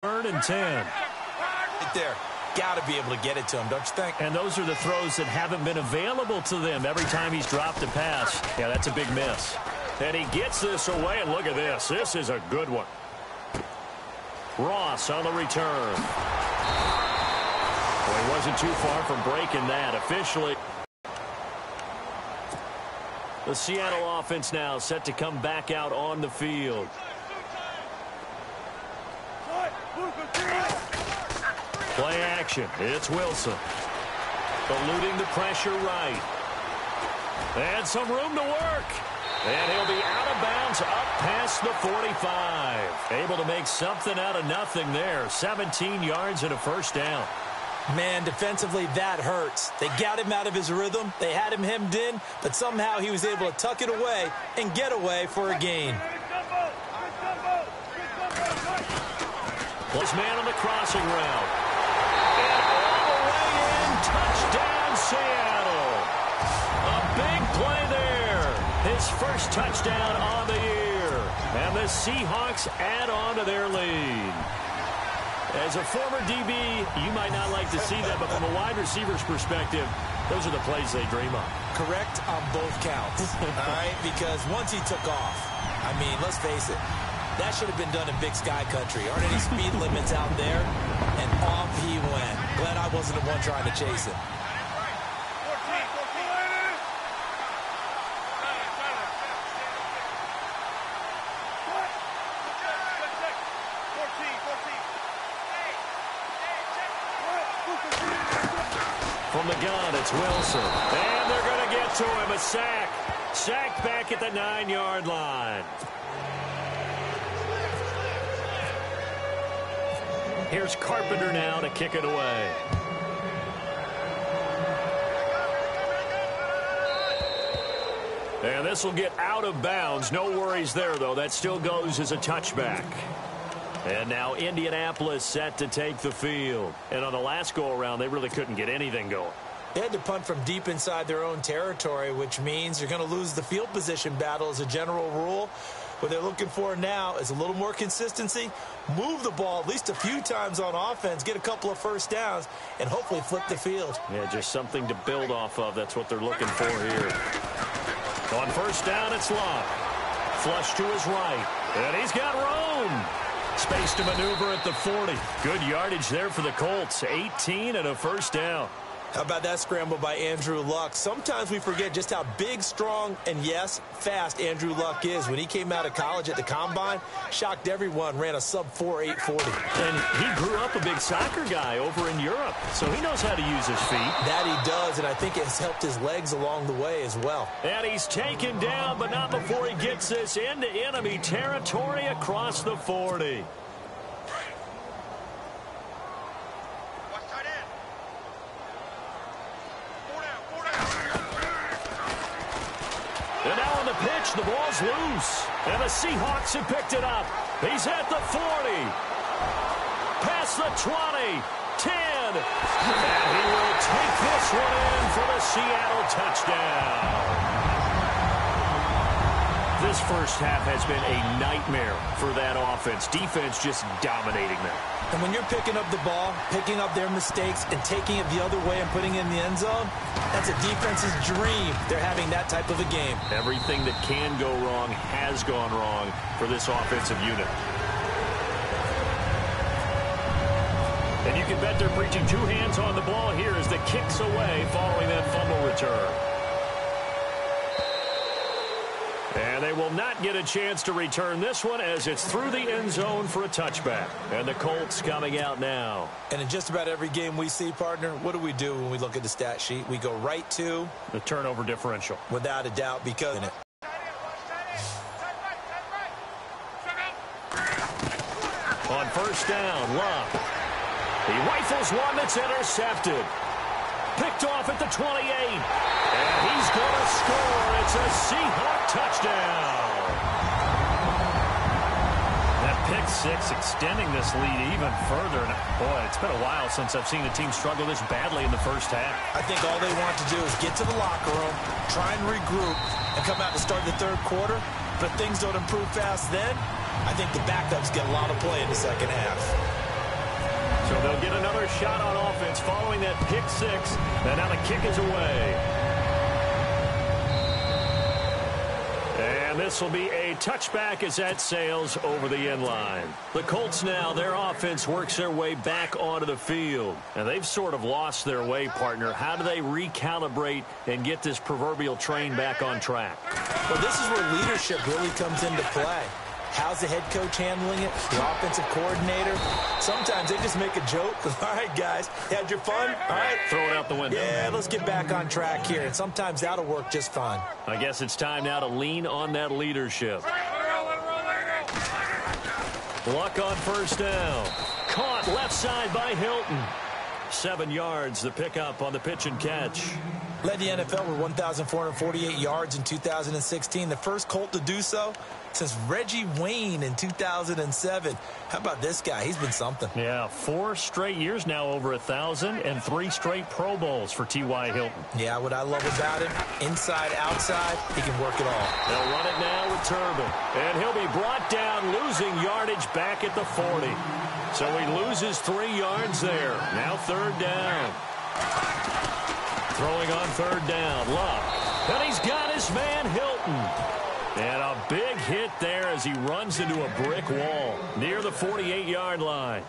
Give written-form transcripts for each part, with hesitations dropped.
3rd and 10. Right there. Got to be able to get it to him, don't you think? And those are the throws that haven't been available to them every time he's dropped a pass. Yeah, that's a big miss. And he gets this away, and look at this. This is a good one. Ross on the return. Well, he wasn't too far from breaking that officially. The Seattle offense now set to come back out on the field. Play action. It's Wilson. Eluding the pressure right. And some room to work. And he'll be out of bounds up past the 45. Able to make something out of nothing there. 17 yards and a first down. Man, defensively, that hurts. They got him out of his rhythm. They had him hemmed in, but somehow he was able to tuck it away and get away for a gain. Plus man on the crossing route. And all the way in. Touchdown, Seattle. A big play there. His first touchdown on the year. And the Seahawks add on to their lead. As a former DB, you might not like to see that, but from a wide receiver's perspective, those are the plays they dream of. Correct on both counts, all right? Because once he took off, I mean, let's face it, that should have been done in Big Sky Country. Aren't any speed limits out there? And off he went. Glad I wasn't the one trying to chase him. From the gun, it's Wilson. And they're going to get to him. A sack. Sacked back at the 9-yard line. Here's Carpenter now to kick it away. And this will get out of bounds. No worries there, though. That still goes as a touchback. And now Indianapolis set to take the field. And on the last go-around, they really couldn't get anything going. They had to punt from deep inside their own territory, which means you're going to lose the field position battle as a general rule. What they're looking for now is a little more consistency, move the ball at least a few times on offense, get a couple of first downs, and hopefully flip the field. Yeah, just something to build off of. That's what they're looking for here. On first down, it's Love. Flush to his right. And he's got room. Space to maneuver at the 40. Good yardage there for the Colts. 18 and a first down. How about that scramble by Andrew Luck? Sometimes we forget just how big, strong, and, yes, fast Andrew Luck is. When he came out of college at the Combine, shocked everyone, ran a sub-4 840. And he grew up a big soccer guy over in Europe, so he knows how to use his feet. That he does, and I think it has helped his legs along the way as well. And he's taken down, but not before he gets this into enemy territory across the 40. And now on the pitch, the ball's loose. And the Seahawks have picked it up. He's at the 40. Past the 20. 10. And he will take this one in for the Seattle touchdown. This first half has been a nightmare for that offense. Defense just dominating them. And when you're picking up the ball, picking up their mistakes, and taking it the other way and putting it in the end zone, that's a defense's dream. They're having that type of a game. Everything that can go wrong has gone wrong for this offensive unit. And you can bet they're preaching two hands on the ball here as the kick's away following that fumble return. And they will not get a chance to return this one as it's through the end zone for a touchback. And the Colts coming out now. And in just about every game we see, partner, what do we do when we look at the stat sheet? We go right to the turnover differential. Without a doubt, because in it. On first down, Love. He rifles one that's intercepted. Picked off at the 28. And he's going to score. It's a Seahawk touchdown. That pick six extending this lead even further. And boy, it's been a while since I've seen a team struggle this badly in the first half. I think all they want to do is get to the locker room, try and regroup, and come out to start the third quarter. But if things don't improve fast then, I think the backups get a lot of play in the second half. shot on offense following that pick six. And now the kick is away. And this will be a touchback as that sails over the end line. The Colts now, their offense works their way back onto the field. And they've sort of lost their way, partner. How do they recalibrate and get this proverbial train back on track? Well, this is where leadership really comes into play. How's the head coach handling it? The offensive coordinator? Sometimes they just make a joke. All right, guys, had your fun? All right. Throw it out the window. Yeah, let's get back on track here. And sometimes that'll work just fine. I guess it's time now to lean on that leadership. Luck on first down. Caught left side by Hilton. 7 yards, the pickup on the pitch and catch. Led the NFL with 1,448 yards in 2016. The first Colt to do so since Reggie Wayne in 2007. How about this guy? He's been something. Yeah, 4 straight years now over 1,000 and 3 straight Pro Bowls for T.Y. Hilton. Yeah, what I love about him, inside, outside, he can work it all. They'll run it now with Turbin. And he'll be brought down, losing yardage back at the 40. So he loses 3 yards there. Now third down. Throwing on third down, Luck. And he's got his man Hilton. And a big hit there as he runs into a brick wall near the 48-yard line.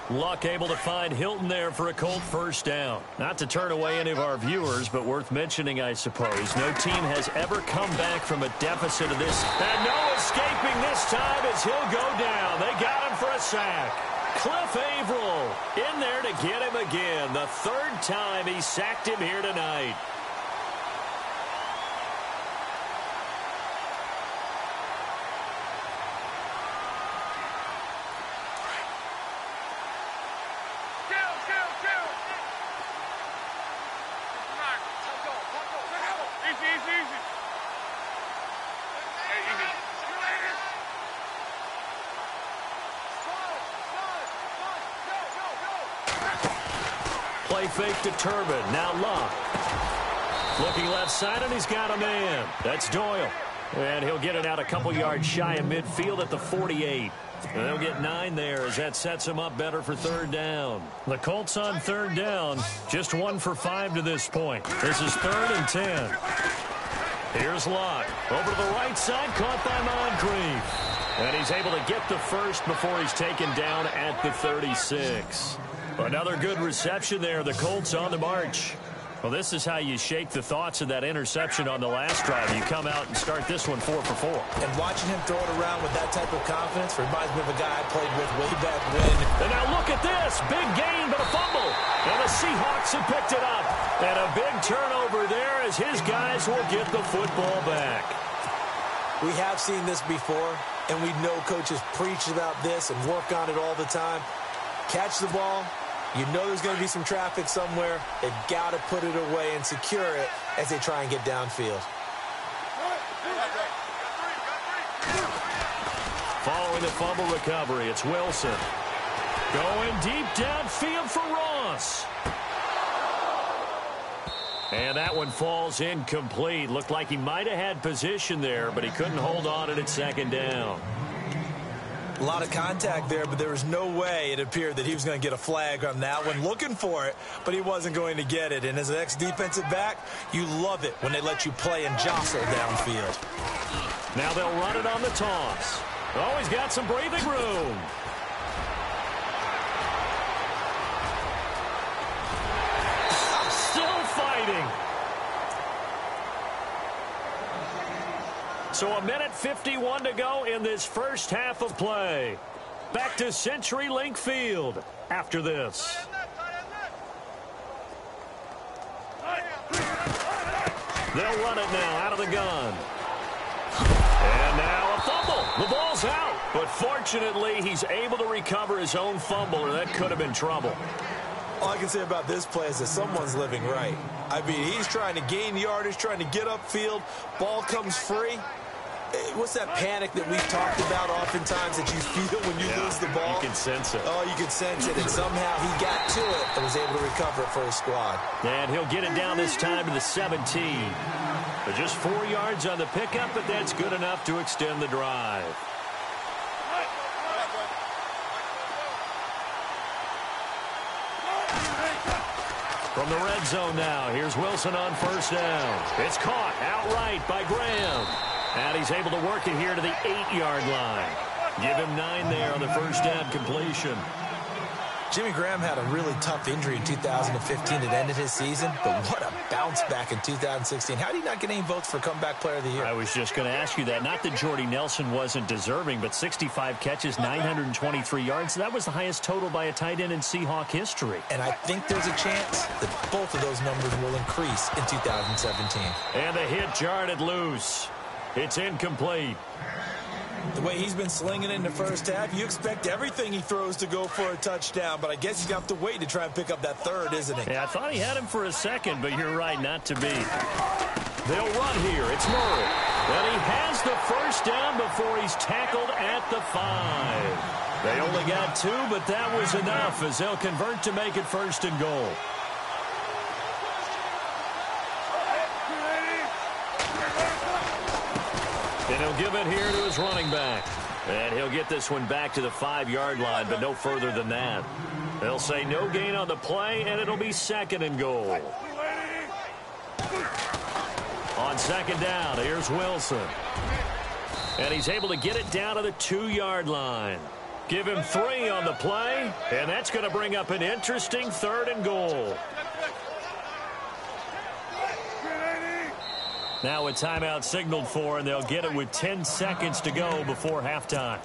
Luck able to find Hilton there for a Colt first down. Not to turn away any of our viewers, but worth mentioning, I suppose. No team has ever come back from a deficit of this. And no escaping this time as he'll go down. They got him for a sack. Cliff Averill in there to get him again. The 3rd time he sacked him here tonight. Play fake to Turbin. Now Luck. Looking left side, and he's got a man. That's Doyle. And he'll get it out a couple yards shy of midfield at the 48. And they'll get 9 there as that sets him up better for third down. The Colts on third down, just 1 for 5 to this point. This is 3rd and 10. Here's Luck. Over to the right side, caught by Moncrief. And he's able to get the first before he's taken down at the 36. Another good reception there. The Colts on the march. Well, this is how you shake the thoughts of that interception on the last drive. You come out and start this one 4 for 4. And watching him throw it around with that type of confidence reminds me of a guy I played with way back when. And now look at this. Big gain, but a fumble. And the Seahawks have picked it up. And a big turnover there as his guys will get the football back. We have seen this before, and we know coaches preach about this and work on it all the time. Catch the ball. You know there's going to be some traffic somewhere. They've got to put it away and secure it as they try and get downfield. Following the fumble recovery, it's Wilson. Going deep downfield for Ross. And that one falls incomplete. Looked like he might have had position there, but he couldn't hold on at second down. A lot of contact there, but there was no way it appeared that he was going to get a flag on that one. Looking for it, but he wasn't going to get it. And as an ex-defensive back, you love it when they let you play and jostle downfield. Now they'll run it on the toss. Oh, he's got some breathing room. Still fighting. So 1:51 to go in this first half of play. Back to CenturyLink Field after this. They'll run it now out of the gun. And now a fumble. The ball's out. But fortunately, he's able to recover his own fumble, or that could have been trouble. All I can say about this play is that someone's living right. I mean, he's trying to gain yardage, trying to get upfield. Ball comes free. What's that panic that we've talked about oftentimes that you feel when you lose the ball? You can sense it. Oh, you can sense it. And somehow he got to it and was able to recover it for his squad. And he'll get it down this time to the 17. But just 4 yards on the pickup, but that's good enough to extend the drive. . From the red zone now, here's Wilson on first down. It's caught outright by Graham. And he's able to work it here to the 8-yard line. Give him 9 there on the first down completion. Jimmy Graham had a really tough injury in 2015 that ended his season, but what a bounce back in 2016. How did he not get any votes for Comeback Player of the Year? I was just going to ask you that. Not that Jordy Nelson wasn't deserving, but 65 catches, 923 yards. That was the highest total by a tight end in Seahawk history. And I think there's a chance that both of those numbers will increase in 2017. And the hit jarred it loose. It's incomplete. The way he's been slinging in the first half, you expect everything he throws to go for a touchdown, but I guess he's got to wait to try and pick up that third, isn't he? Yeah, I thought he had him for a second, but you're right, not to be. They'll run here. It's Murray. And he has the first down before he's tackled at the 5. They only got 2, but that was enough as they'll convert to make it first and goal. And he'll give it here to his running back. And he'll get this one back to the 5-yard line, but no further than that. They'll say no gain on the play, and it'll be second and goal. On second down, here's Wilson. And he's able to get it down to the 2-yard line. Give him 3 on the play, and that's going to bring up an interesting third and goal. Now a timeout signaled for, and they'll get it with 10 seconds to go before halftime.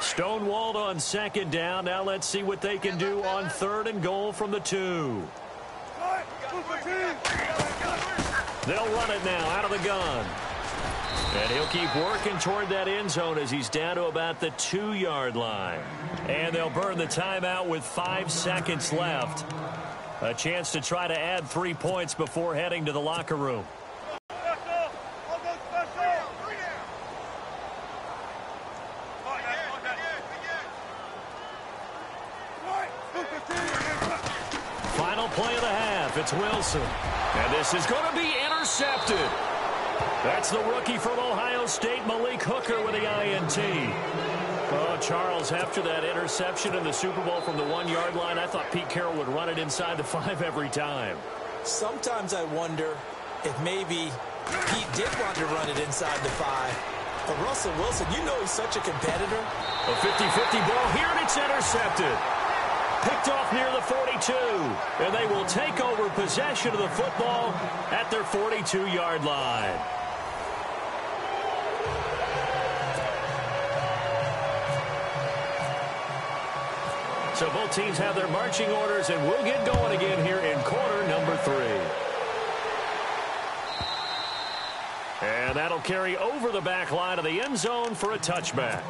Stonewalled on second down. Now let's see what they can do on third and goal from the 2. They'll run it now out of the gun. And he'll keep working toward that end zone as he's down to about the 2-yard line. And they'll burn the timeout with 5 seconds left. A chance to try to add 3 points before heading to the locker room. Final play of the half. It's Wilson. And this is going to be intercepted. That's the rookie from Ohio State, Malik Hooker, with the INT. Oh, Charles, after that interception in the Super Bowl from the 1-yard line, I thought Pete Carroll would run it inside the 5 every time. Sometimes I wonder if maybe Pete did want to run it inside the 5. But Russell Wilson, you know he's such a competitor. A 50-50 ball here, and it's intercepted. Picked off near the 42. And they will take over possession of the football at their 42-yard line. So both teams have their marching orders, and we'll get going again here in quarter number 3. And that'll carry over the back line of the end zone for a touchback.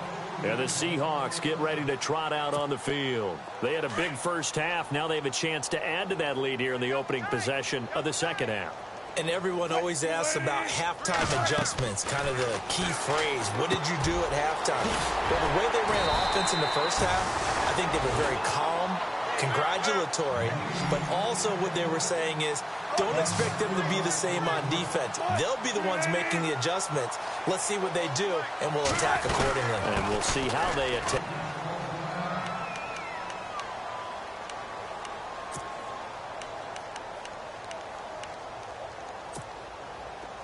And the Seahawks get ready to trot out on the field. They had a big first half. Now they have a chance to add to that lead here in the opening possession of the second half. And everyone always asks about halftime adjustments, kind of the key phrase. What did you do at halftime? Well, the way they ran offense in the first half, I think they were very calm, congratulatory, but also what they were saying is don't expect them to be the same on defense. They'll be the ones making the adjustments. Let's see what they do, and we'll attack accordingly. And we'll see how they attack.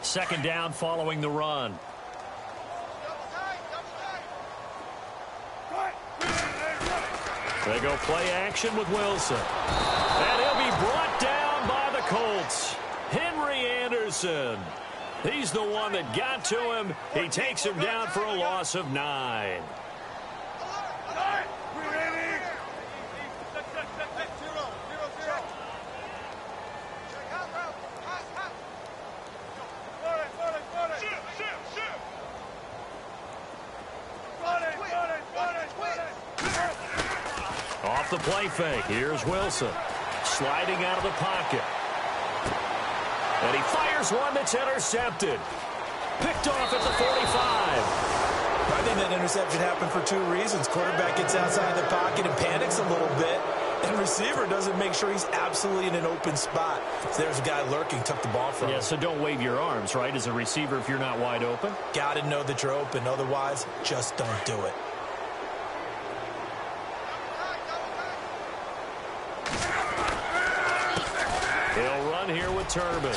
Second down following the run. They go play action with Wilson. And he'll be brought down by the Colts. Henry Anderson. He's the one that got to him. He takes him down for a loss of 9. Off the play fake. Here's Wilson. Sliding out of the pocket. And he fires one that's intercepted. Picked off at the 45. I think that interception happened for 2 reasons. Quarterback gets outside the pocket and panics a little bit. And receiver doesn't make sure he's absolutely in an open spot. So there's a guy lurking, took the ball from him. Yeah, so don't wave your arms, right, as a receiver if you're not wide open. Got to know that you're open. Otherwise, just don't do it. He'll run here with Turbin.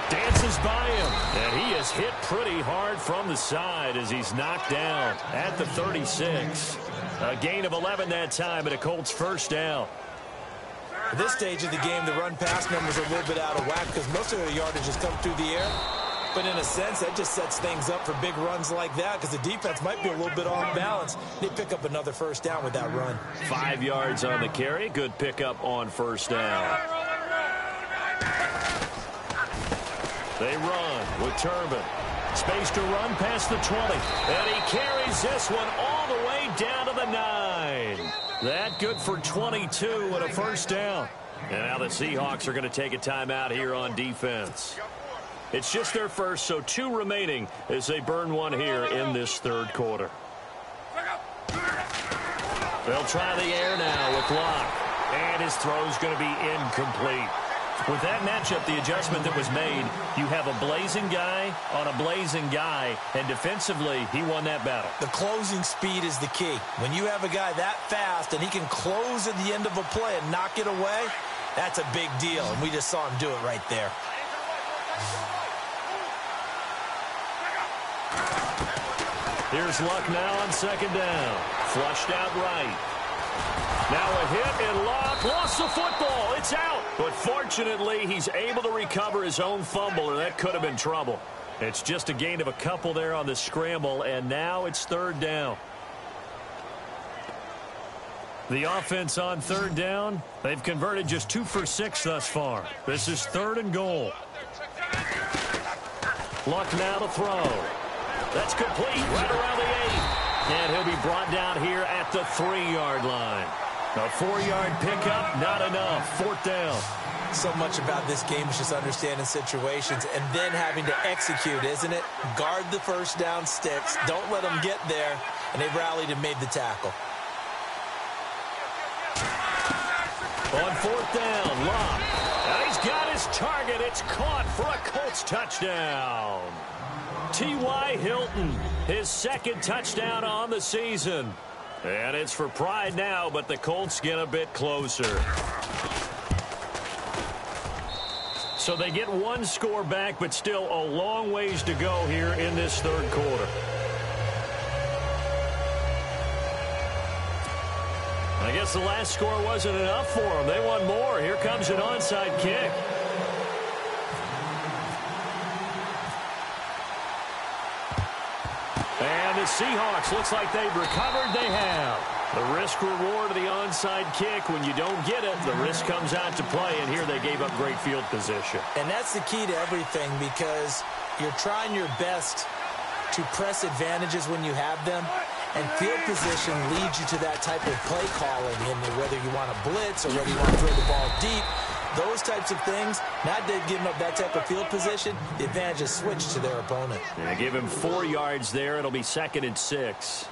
Dances by him, and he is hit pretty hard from the side as he's knocked down at the 36. A gain of 11 that time, and a Colts first down. At this stage of the game, the run-pass numbers are a little bit out of whack because most of their yardage has come through the air. But in a sense, that just sets things up for big runs like that because the defense might be a little bit off balance. They pick up another first down with that run. 5 yards on the carry. Good pickup on first down. They run with Turbin. Space to run past the 20. And he carries this one all the way down to the 9. That good for 22 and a first down. And now the Seahawks are going to take a timeout here on defense. It's just their first, so 2 remaining as they burn one here in this third quarter. They'll try the air now with Locke. And his throw's going to be incomplete. With that matchup, the adjustment that was made, you have a blazing guy on a blazing guy, and defensively, he won that battle. The closing speed is the key. When you have a guy that fast and he can close at the end of a play and knock it away, that's a big deal, and we just saw him do it right there. Here's Luck now on second down. Flushed out right. Now a hit, and Locke lost the football. It's out. But fortunately, he's able to recover his own fumble, or that could have been trouble. It's just a gain of a couple there on the scramble, and now it's third down. The offense on third down, they've converted just 2 for 6 thus far. This is 3rd and goal. Luck now to throw. That's complete right around the 8. And he'll be brought down here at the 3-yard line. A 4-yard pickup, not enough. 4th down. So much about this game is just understanding situations and then having to execute, isn't it? Guard the first down sticks. Don't let them get there. And they rallied and made the tackle. On 4th down, Locke. And he's got his target. It's caught for a Colts touchdown. T.Y. Hilton, his 2nd touchdown on the season. And it's for pride now, but the Colts get a bit closer. So they get 1 score back, but still a long ways to go here in this third quarter. I guess the last score wasn't enough for them. They want more. Here comes an onside kick. And the Seahawks, looks like they've recovered. They have. The risk-reward of the onside kick, when you don't get it, the risk comes out to play, and here they gave up great field position. And that's the key to everything, because you're trying your best to press advantages when you have them, and field position leads you to that type of play calling, and whether you want to blitz or whether you want to throw the ball deep, those types of things, not giving up that type of field position, the advantage is switched to their opponent. Yeah, give him 4 yards there. It'll be 2nd and 6.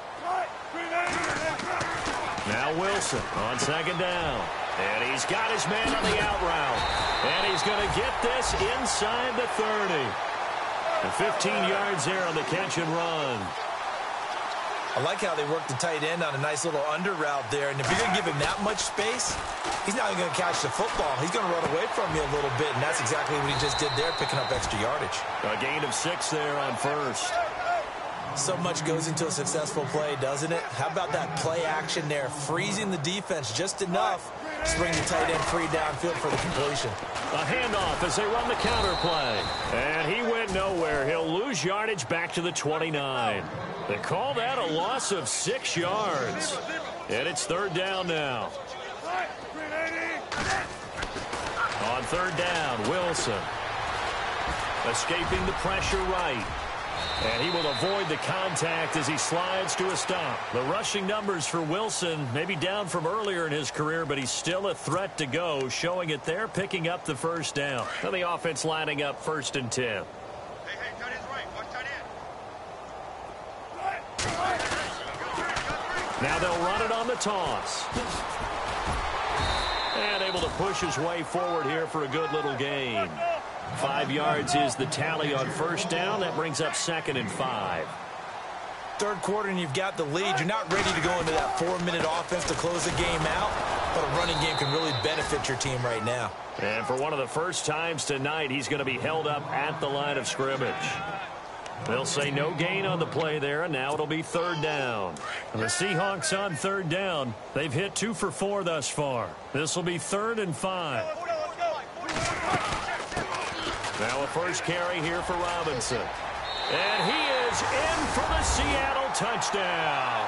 Now Wilson on second down. And he's got his man on the out route. And he's going to get this inside the 30. And 15 yards there on the catch and run. I like how they work the tight end on a nice little under route there. And if you're going to give him that much space, he's not going to catch the football. He's going to run away from you a little bit, and that's exactly what he just did there, picking up extra yardage. A gain of 6 there on first. So much goes into a successful play, doesn't it? How about that play action there, freezing the defense just enough to bring the tight end free downfield for the completion. A handoff as they run the counter play. And he went nowhere. He'll lose yardage back to the 29. They call that a loss of 6 yards. And it's third down now. On third down, Wilson. Escaping the pressure right. And he will avoid the contact as he slides to a stop. The rushing numbers for Wilson maybe down from earlier in his career, but he's still a threat to go, showing it there, picking up the first down. And the offense lining up 1st and 10. Hey, tight end's right. Watch tight end. Now they'll run it on the toss. And able to push his way forward here for a good little gain. 5 yards is the tally on first down. That brings up 2nd and 5. Third quarter and you've got the lead. You're not ready to go into that 4-minute offense to close the game out, but a running game can really benefit your team right now. And for one of the first times tonight, he's going to be held up at the line of scrimmage. They'll say no gain on the play there, and now it'll be 3rd down. And the Seahawks on 3rd down. They've hit 2 for 4 thus far. This will be 3rd and 5. Now a first carry here for Robinson. And he is in for the Seattle touchdown.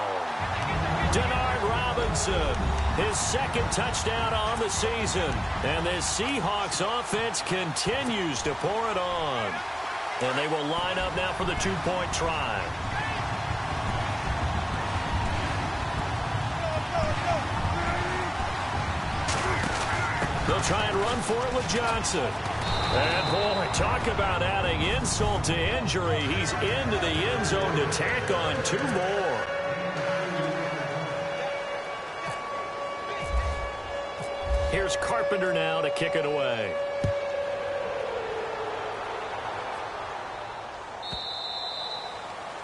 Denard Robinson, his 2nd touchdown on the season. And this Seahawks offense continues to pour it on. And they will line up now for the 2-point try. They'll try and run for it with Johnson. And, boy, talk about adding insult to injury. He's into the end zone to tack on 2 more. Here's Carpenter now to kick it away.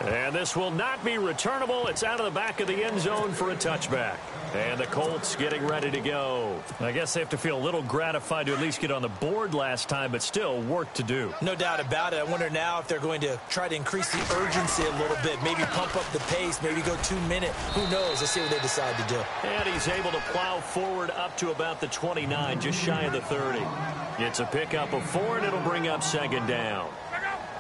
And this will not be returnable. It's out of the back of the end zone for a touchback. And the Colts getting ready to go. I guess they have to feel a little gratified to at least get on the board last time, but still work to do. No doubt about it. I wonder now if they're going to try to increase the urgency a little bit, maybe pump up the pace, maybe go 2-minute. Who knows? Let's see what they decide to do. And he's able to plow forward up to about the 29, just shy of the 30. It's a pickup of 4, and it'll bring up 2nd down.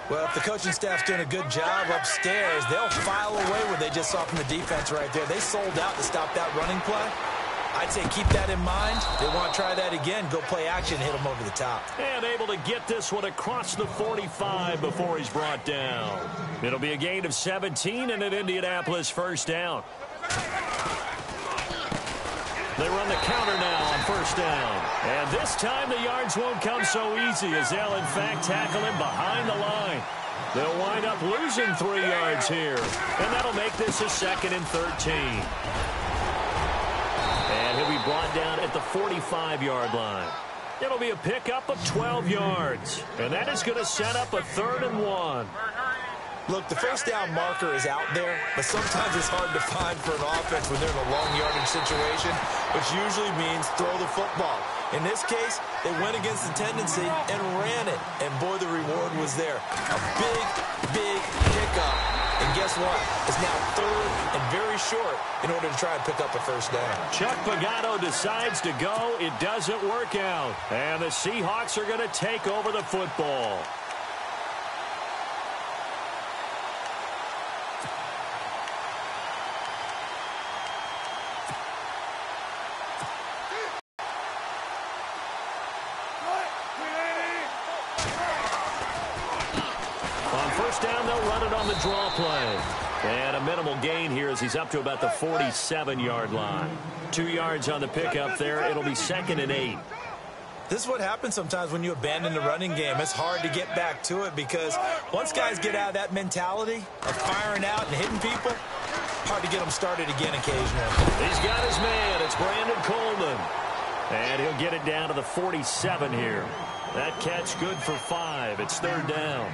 Well, if the coaching staff's doing a good job upstairs, they'll file away what they just saw from the defense right there. They sold out to stop that running play. I'd say keep that in mind. They want to try that again. Go play action, hit them over the top. And able to get this one across the 45 before he's brought down. It'll be a gain of 17 and an Indianapolis first down. They run the counter now on first down. And this time the yards won't come so easy as they'll, in fact, tackle him behind the line. They'll wind up losing 3 yards here. And that'll make this a 2nd and 13. And he'll be brought down at the 45-yard line. It'll be a pickup of 12 yards. And that is going to set up a 3rd and 1. Look, the first down marker is out there, but sometimes it's hard to find for an offense when they're in a long yardage situation, which usually means throw the football. In this case, they went against the tendency and ran it, and boy, the reward was there. A big, big pickup, and guess what? It's now 3rd and very short in order to try and pick up a first down. Chuck Pagano decides to go. It doesn't work out, and the Seahawks are going to take over the football. The draw play. And a minimal gain here as he's up to about the 47-yard line. 2 yards on the pickup there. It'll be 2nd and 8. This is what happens sometimes when you abandon the running game. It's hard to get back to it because once guys get out of that mentality of firing out and hitting people, hard to get them started again occasionally. He's got his man. It's Brandon Coleman. And he'll get it down to the 47 here. That catch good for 5. It's 3rd down.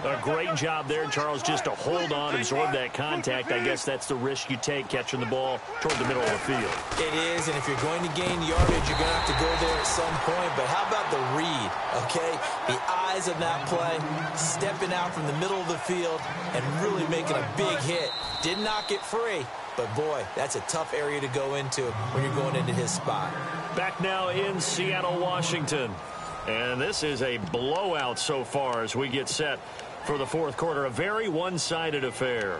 A great job there, Charles, just to hold on, absorb that contact. I guess that's the risk you take catching the ball toward the middle of the field. It is, and if you're going to gain yardage, you're going to have to go there at some point. But how about the read, okay? The eyes of that play, stepping out from the middle of the field and really making a big hit. Did not get free, but boy, that's a tough area to go into when you're going into his spot. Back now in Seattle, Washington. And this is a blowout so far as we get set for the 4th quarter. A very one-sided affair.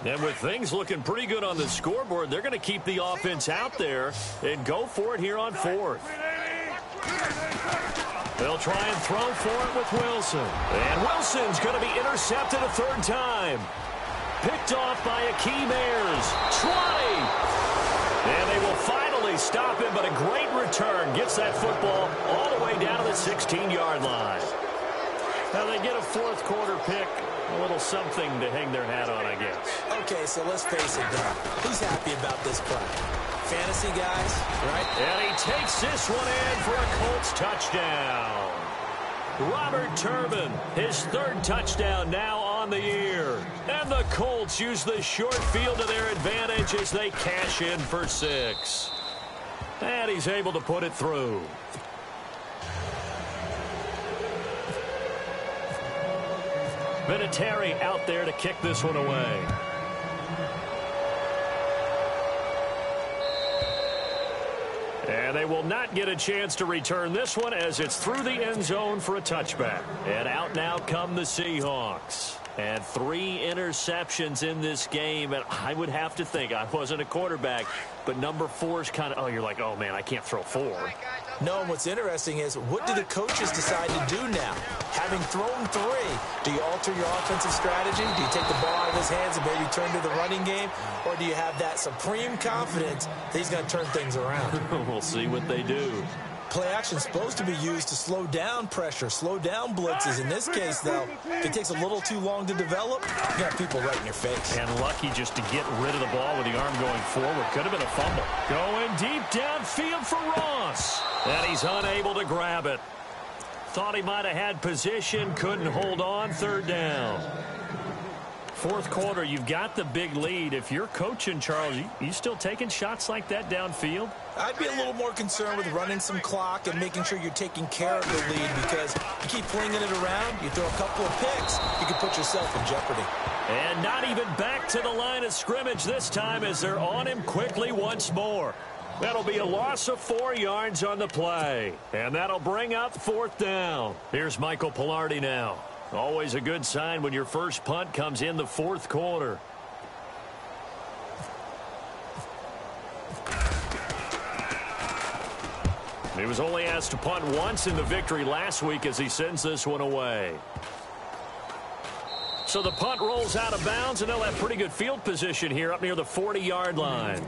And with things looking pretty good on the scoreboard, they're going to keep the offense out there and go for it here on 4th. They'll try and throw for it with Wilson. And Wilson's going to be intercepted a 3rd time. Picked off by Akeem Ayers. 20. And they will finally stop him, but a great return. Gets that football all the way down to the 16-yard line. Now they get a fourth quarter pick. A little something to hang their hat on, I guess. Okay, so let's face it, Don. Who's happy about this play? Fantasy guys, right? And he takes this one in for a Colts touchdown. Robert Turbin, his third touchdown now on the year. And the Colts use the short field to their advantage as they cash in for 6. And he's able to put it through. Vinatieri out there to kick this one away. And they will not get a chance to return this one as it's through the end zone for a touchback. And out now come the Seahawks. And 3 interceptions in this game. And I would have to think, I wasn't a quarterback, but number 4 is kind of, you're like, oh, man, I can't throw 4. No, and what's interesting is, what do the coaches decide to do now? Having thrown 3, do you alter your offensive strategy? Do you take the ball out of his hands and maybe turn to the running game? Or do you have that supreme confidence that he's going to turn things around? We'll see what they do. Play action is supposed to be used to slow down pressure, slow down blitzes. In this case, though, if it takes a little too long to develop, you got people right in your face. And lucky just to get rid of the ball with the arm going forward. Could have been a fumble. Going deep downfield for Ross. And he's unable to grab it. Thought he might have had position, couldn't hold on, third down. Fourth quarter, you've got the big lead. If you're coaching, Charles, you still taking shots like that downfield? I'd be a little more concerned with running some clock and making sure you're taking care of the lead, because you keep flinging it around, you throw a couple of picks, you can put yourself in jeopardy. And not even back to the line of scrimmage this time as they're on him quickly once more. That'll be a loss of 4 yards on the play. And that'll bring up fourth down. Here's Michael Pilardi now. Always a good sign when your first punt comes in the fourth quarter. He was only asked to punt once in the victory last week as he sends this one away. So the punt rolls out of bounds, and they'll have pretty good field position here up near the 40-yard line.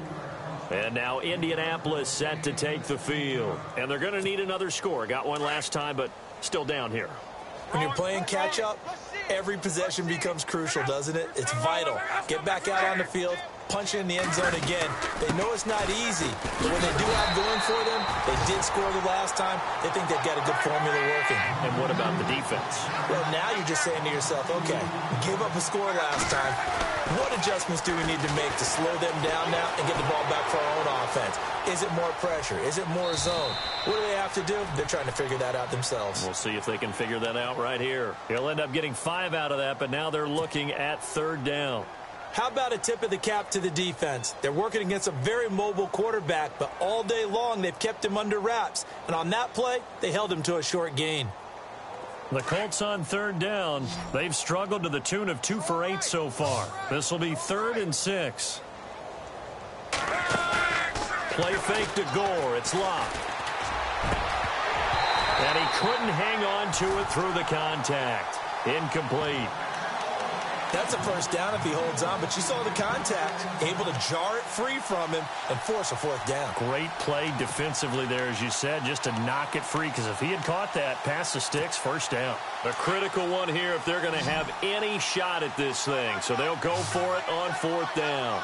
And now Indianapolis set to take the field. And they're going to need another score. Got one last time, but still down here. When you're playing catch-up, every possession becomes crucial, doesn't it? It's vital. Get back out on the field, punch in the end zone again. They know it's not easy, but when they do have going for them, they did score the last time. They think they've got a good formula working. And what about the defense? Well, now you're just saying to yourself, okay, we gave up a score last time. What adjustments do we need to make to slow them down now and get the ball back for our own offense? Is it more pressure? Is it more zone? What do they have to do? They're trying to figure that out themselves. We'll see if they can figure that out right here. He'll end up getting 5 out of that, but now they're looking at third down. How about a tip of the cap to the defense? They're working against a very mobile quarterback, but all day long they've kept him under wraps. And on that play, they held him to a short gain. The Colts on third down. They've struggled to the tune of 2 for 8 so far. This will be 3rd and 6. Play fake to Gore. It's locked. And he couldn't hang on to it through the contact. Incomplete. That's a first down if he holds on, but you saw the contact, able to jar it free from him and force a fourth down. Great play defensively there, as you said, just to knock it free, because if he had caught that, past the sticks, first down. A critical one here if they're going to have any shot at this thing, so they'll go for it on fourth down.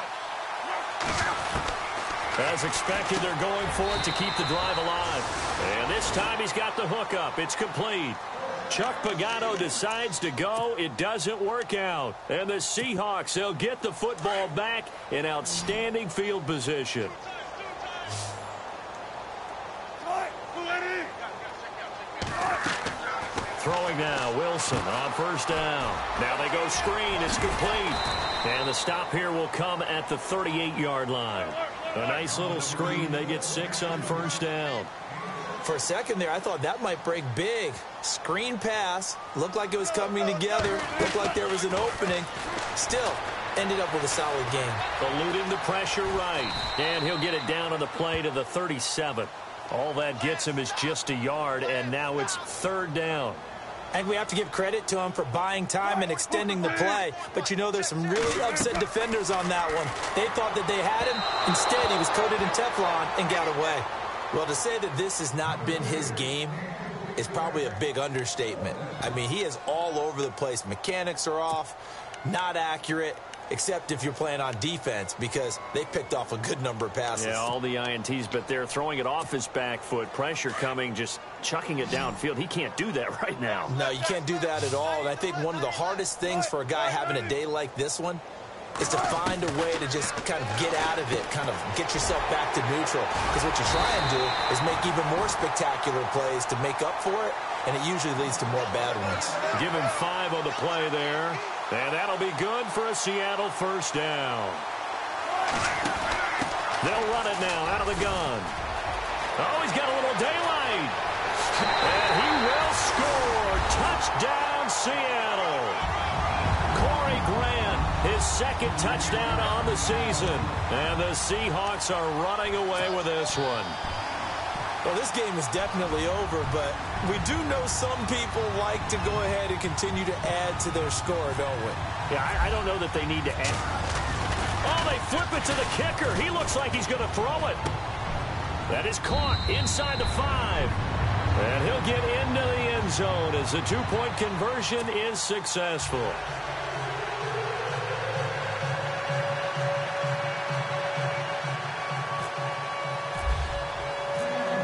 As expected, they're going for it to keep the drive alive. And this time he's got the hook up. It's complete. Chuck Pagano decides to go. It doesn't work out. And the Seahawks, they'll get the football back in outstanding field position. Throwing now, Wilson on first down. Now they go screen. It's complete. And the stop here will come at the 38-yard line. A nice little screen. They get 6 on first down. For a second there, I thought that might break big. Screen pass. Looked like it was coming together. Looked like there was an opening. Still, ended up with a solid game. Eluding the pressure right. And he'll get it down on the play to the 37. All that gets him is just a yard, and now it's third down. I think we have to give credit to him for buying time and extending the play. But you know, there's some really upset defenders on that one. They thought that they had him. Instead, he was coated in Teflon and got away. Well, to say that this has not been his game, is probably a big understatement. I mean, he is all over the place. Mechanics are off, not accurate, except if you're playing on defense, because they picked off a good number of passes. Yeah, all the INTs, but they're throwing it off his back foot. Pressure coming, just chucking it downfield. He can't do that right now. No, you can't do that at all. And I think one of the hardest things for a guy having a day like this one is to find a way to just kind of get out of it, kind of get yourself back to neutral. Because what you try and do is make even more spectacular plays to make up for it, and it usually leads to more bad ones. Give him 5 on the play there, and that'll be good for a Seattle first down. They'll run it now out of the gun. Oh, he's got a little daylight. And he will score. Touchdown, Seattle. Corey Grant, his second touchdown on the season. And the Seahawks are running away with this one. Well, this game is definitely over, but we do know some people like to go ahead and continue to add to their score, don't we? Yeah, I don't know that they need to add. Oh, they flip it to the kicker. He looks like he's going to throw it. That is caught inside the 5. And he'll get into the end zone as the 2-point conversion is successful.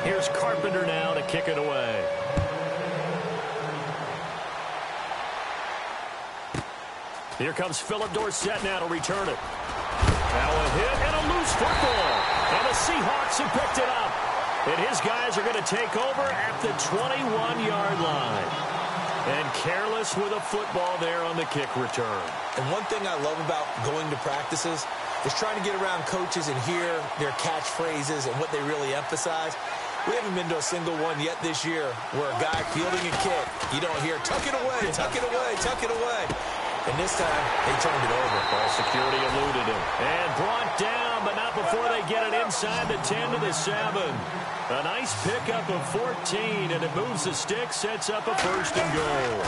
Here's Carpenter now to kick it away. Here comes Philip Dorsett now to return it. Now a hit and a loose football. And the Seahawks have picked it up. And his guys are going to take over at the 21-yard line. And careless with a football there on the kick return. And one thing I love about going to practices is trying to get around coaches and hear their catchphrases and what they really emphasize. We haven't been to a single one yet this year where a guy fielding a kick, you don't hear, tuck it away, tuck it away, tuck it away. And this time, they turned it over. Ball security eluded him. And brought down, but not before they get it inside the 10 to the 7. A nice pickup of 14, and it moves the stick, sets up a 1st and goal.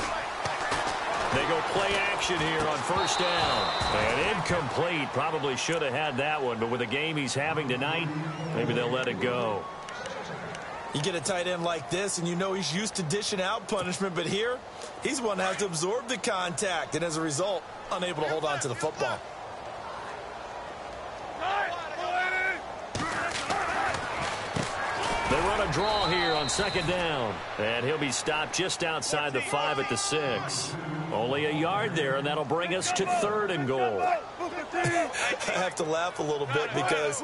They go play action here on 1st down. And incomplete. Probably should have had that one, but with the game he's having tonight, maybe they'll let it go. You get a tight end like this, and you know he's used to dishing out punishment, but here, he's one that has to absorb the contact, and as a result, unable to hold on to the football. They run a draw here on 2nd down, and he'll be stopped just outside the 5 at the 6. Only a yard there, and that'll bring us to 3rd and goal. I have to laugh a little bit because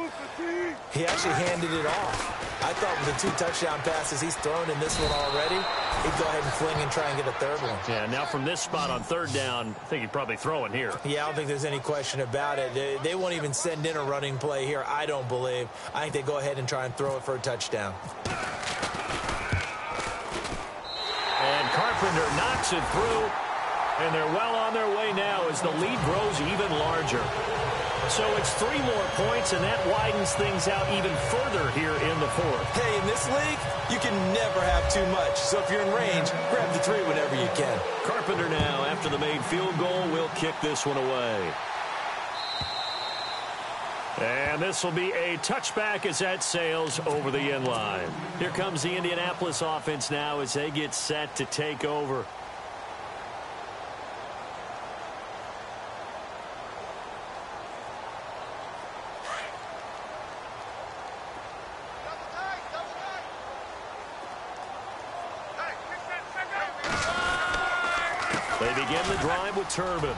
he actually handed it off. I thought with the 2 touchdown passes he's thrown in this one already, he'd go ahead and fling and try and get a 3rd one. Yeah, now from this spot on 3rd down, I think he'd probably throw it here. Yeah, I don't think there's any question about it. They won't even send in a running play here, I don't believe. I think they go ahead and try and throw it for a touchdown. And Carpenter knocks it through, and they're well on their way now as the lead grows even larger. So it's 3 more points, and that widens things out even further here in the 4th. Hey, in this league, you can never have too much. So if you're in range, grab the 3 whenever you can. Carpenter now, after the made field goal, will kick this one away. And this will be a touchback as that sails over the end line. Here comes the Indianapolis offense now as they get set to take over. They begin the drive with Turbin.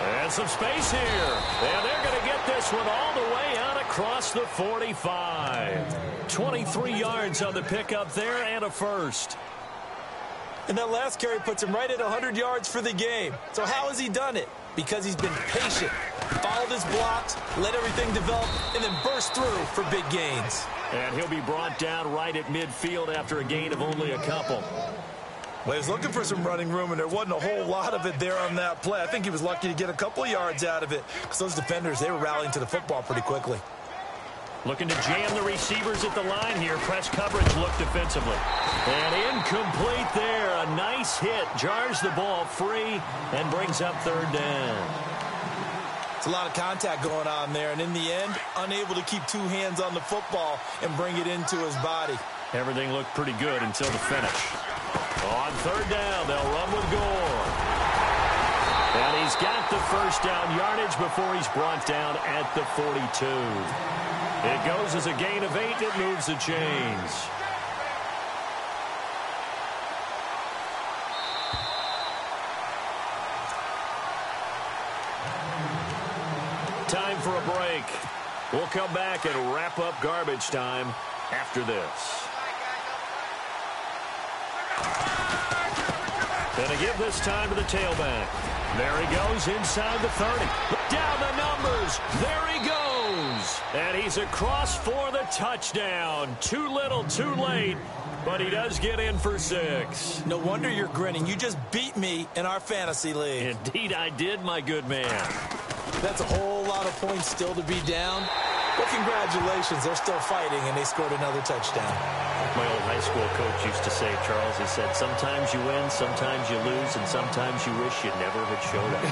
And some space here. And they're going to get this one all the way out across the 45. 23 yards on the pickup there and a 1st. And that last carry puts him right at 100 yards for the game. So how has he done it? Because he's been patient, followed his blocks, let everything develop, and then burst through for big gains. And he'll be brought down right at midfield after a gain of only a couple. Well, he was looking for some running room, and there wasn't a whole lot of it there on that play. I think he was lucky to get a couple yards out of it because those defenders, they were rallying to the football pretty quickly. Looking to jam the receivers at the line here. Press coverage look defensively. And incomplete there. A nice hit. Jars the ball free and brings up 3rd down. It's a lot of contact going on there, and in the end, unable to keep 2 hands on the football and bring it into his body. Everything looked pretty good until the finish. On third down, they'll run with Gore. And he's got the first down yardage before he's brought down at the 42. It goes as a gain of 8. It moves the chains. Time for a break. We'll come back and wrap up garbage time after this. Gonna give this time to the tailback. There he goes inside the 30. Down the numbers. There he goes. And he's across for the touchdown. Too little, too late. But he does get in for 6. No wonder you're grinning. You just beat me in our fantasy league. Indeed I did, my good man. That's a whole lot of points still to be down. But congratulations, they're still fighting, and they scored another touchdown. My old high school coach used to say, Charles, he said, sometimes you win, sometimes you lose, and sometimes you wish you never had showed up.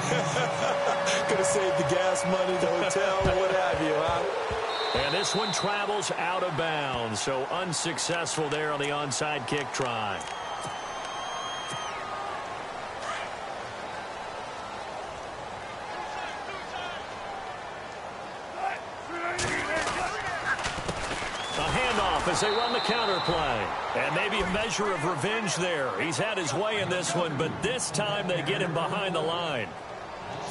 Could have saved the gas money, the hotel, what have you, huh? And this one travels out of bounds, so unsuccessful there on the onside kick try. As they run the counter play. And maybe a measure of revenge there. He's had his way in this one, but this time they get him behind the line.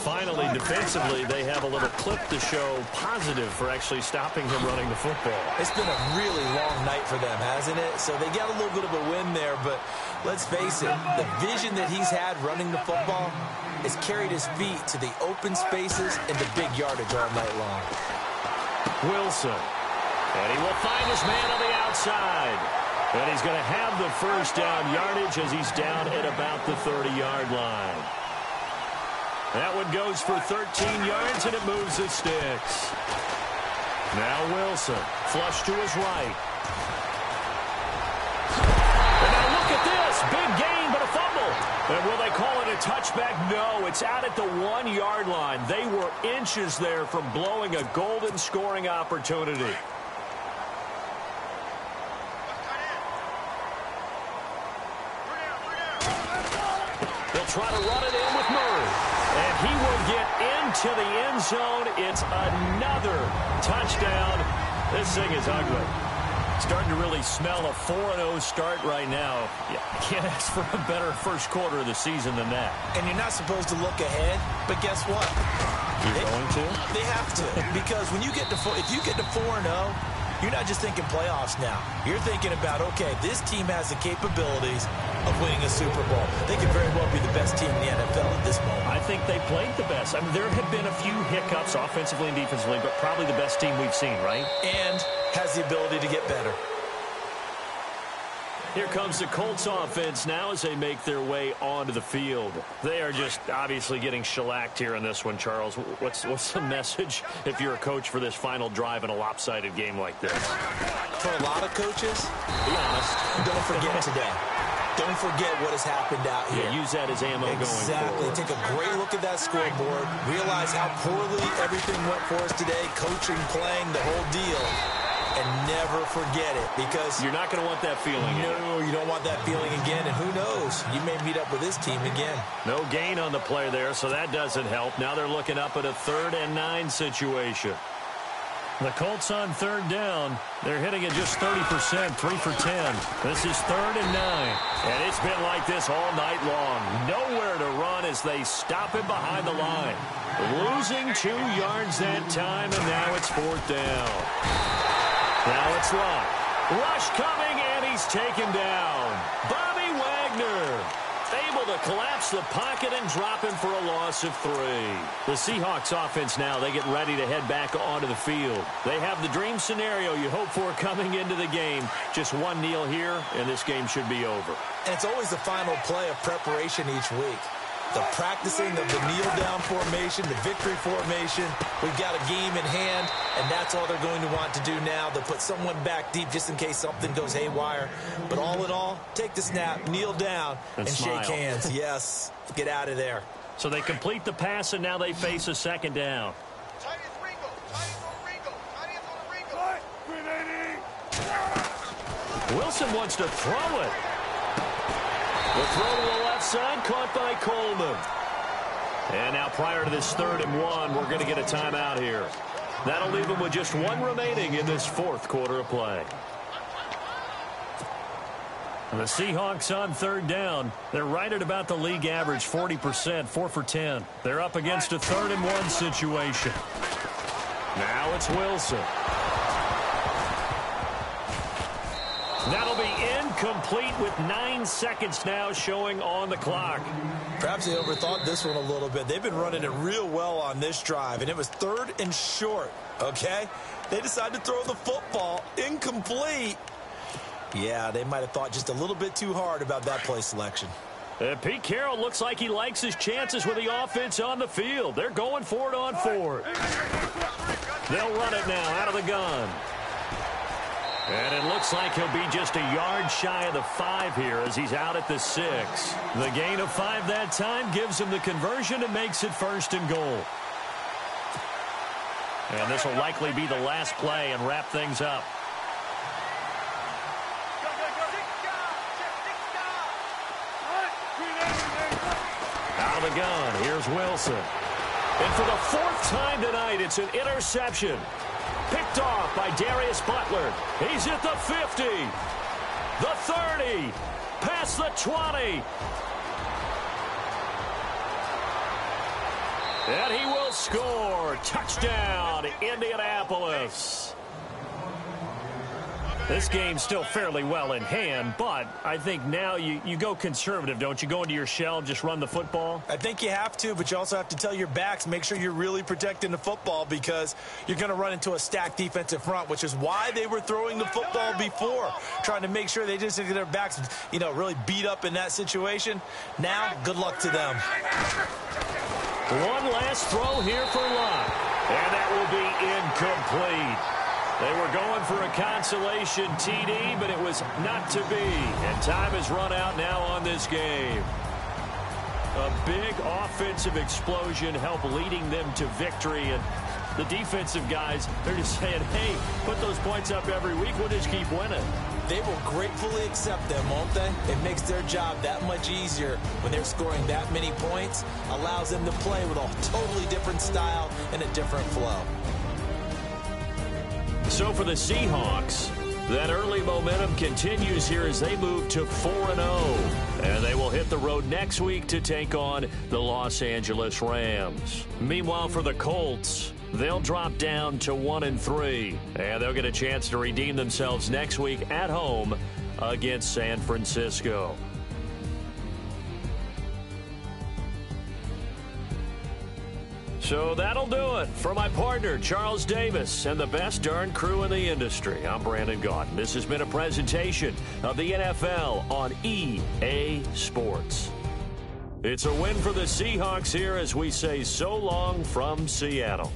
Finally, defensively, they have a little clip to show positive for actually stopping him running the football. It's been a really long night for them, hasn't it? So they got a little bit of a win there, but let's face it, the vision that he's had running the football has carried his feet to the open spaces and the big yardage all night long. Wilson. And he will find his man on the outside. And he's going to have the first down yardage as he's down at about the 30-yard line. That one goes for 13 yards, and it moves the sticks. Now Wilson, flush to his right. And now look at this. Big gain, but a fumble. And will they call it a touchback? No, it's out at the 1-yard line. They were inches there from blowing a golden scoring opportunity. Try to run it in with Murray. And he will get into the end zone. It's another touchdown. This thing is ugly. Starting to really smell a 4-0 start right now. You can't ask for a better first quarter of the season than that. And you're not supposed to look ahead, but guess what? You're going to? They have to. Because when you get to if you get to 4-0, you're not just thinking playoffs now. You're thinking about, okay, this team has the capabilities of winning a Super Bowl. They could very well be the best team in the NFL at this moment. I think they played the best. I mean, there have been a few hiccups offensively and defensively, but probably the best team we've seen, right? And has the ability to get better. Here comes the Colts offense now as they make their way onto the field. They are just obviously getting shellacked here in this one, Charles. What's the message if you're a coach for this final drive in a lopsided game like this? For a lot of coaches, be honest, don't forget today. Don't forget what has happened out here. Yeah, use that as ammo going forward. Exactly. Take a great look at that scoreboard. Realize how poorly everything went for us today. Coaching, playing, the whole deal. And never forget it, because you're not going to want that feeling. No, you don't want that feeling again. And who knows? You may meet up with this team again. No gain on the play there, so that doesn't help. Now they're looking up at a 3rd and 9 situation. The Colts on 3rd down. They're hitting it just 30%, 3 for 10. This is 3rd and 9. And it's been like this all night long. Nowhere to run as they stop him behind the line. Losing 2 yards that time, and now it's 4th down. Now it's Rush coming, and he's taken down. Bobby Wagner able to collapse the pocket and drop him for a loss of 3. The Seahawks offense now, they get ready to head back onto the field. They have the dream scenario you hope for coming into the game. Just one kneel here, and this game should be over. And it's always the final play of preparation each week. The practicing of the kneel-down formation, the victory formation. We've got a game in hand, and that's all they're going to want to do now. They'll put someone back deep just in case something goes haywire. But all in all, take the snap, kneel down, and shake hands. Yes, get out of there. So they complete the pass, and now they face a 2nd down. Wilson wants to throw it. The throw to the left side, caught by Coleman. And now prior to this 3rd and 1, we're going to get a timeout here. That'll leave them with just 1 remaining in this 4th quarter of play. And the Seahawks on 3rd down. They're right at about the league average, 40%, 4 for 10. They're up against a 3rd and 1 situation. Now it's Wilson. That'll be incomplete with 9 seconds now showing on the clock. Perhaps they overthought this one a little bit. They've been running it real well on this drive, and it was 3rd and short, okay? They decided to throw the football incomplete. Yeah, they might have thought just a little bit too hard about that play selection. Pete Carroll looks like he likes his chances with the offense on the field. They're going for it on 4th. They'll run it now out of the gun. And it looks like he'll be just a yard shy of the 5 here as he's out at the 6. The gain of 5 that time gives him the conversion and makes it 1st and goal. And this will likely be the last play and wrap things up. Out of the gun, here's Wilson. And for the 4th time tonight, it's an interception. Picked off by Darius Butler. He's at the 50, the 30, past the 20. And he will score. Touchdown, Indianapolis. This game's still fairly well in hand, but I think now you go conservative, don't you? Go into your shell and just run the football? I think you have to, but you also have to tell your backs, make sure you're really protecting the football because you're going to run into a stacked defensive front, which is why they were throwing the football before, trying to make sure they just get their backs, really beat up in that situation. Now, good luck to them. One last throw here for Locke, and that will be incomplete. They were going for a consolation TD, but it was not to be. And time has run out now on this game. A big offensive explosion helped leading them to victory. And the defensive guys, they're just saying, hey, put those points up every week. We'll just keep winning. They will gratefully accept them, won't they? It makes their job that much easier when they're scoring that many points. Allows them to play with a totally different style and a different flow. So for the Seahawks, that early momentum continues here as they move to 4-0. And they will hit the road next week to take on the Los Angeles Rams. Meanwhile, for the Colts, they'll drop down to 1-3. And they'll get a chance to redeem themselves next week at home against San Francisco. So that'll do it for my partner, Charles Davis, and the best darn crew in the industry. I'm Brandon Gaudin. This has been a presentation of the NFL on EA Sports. It's a win for the Seahawks here as we say so long from Seattle.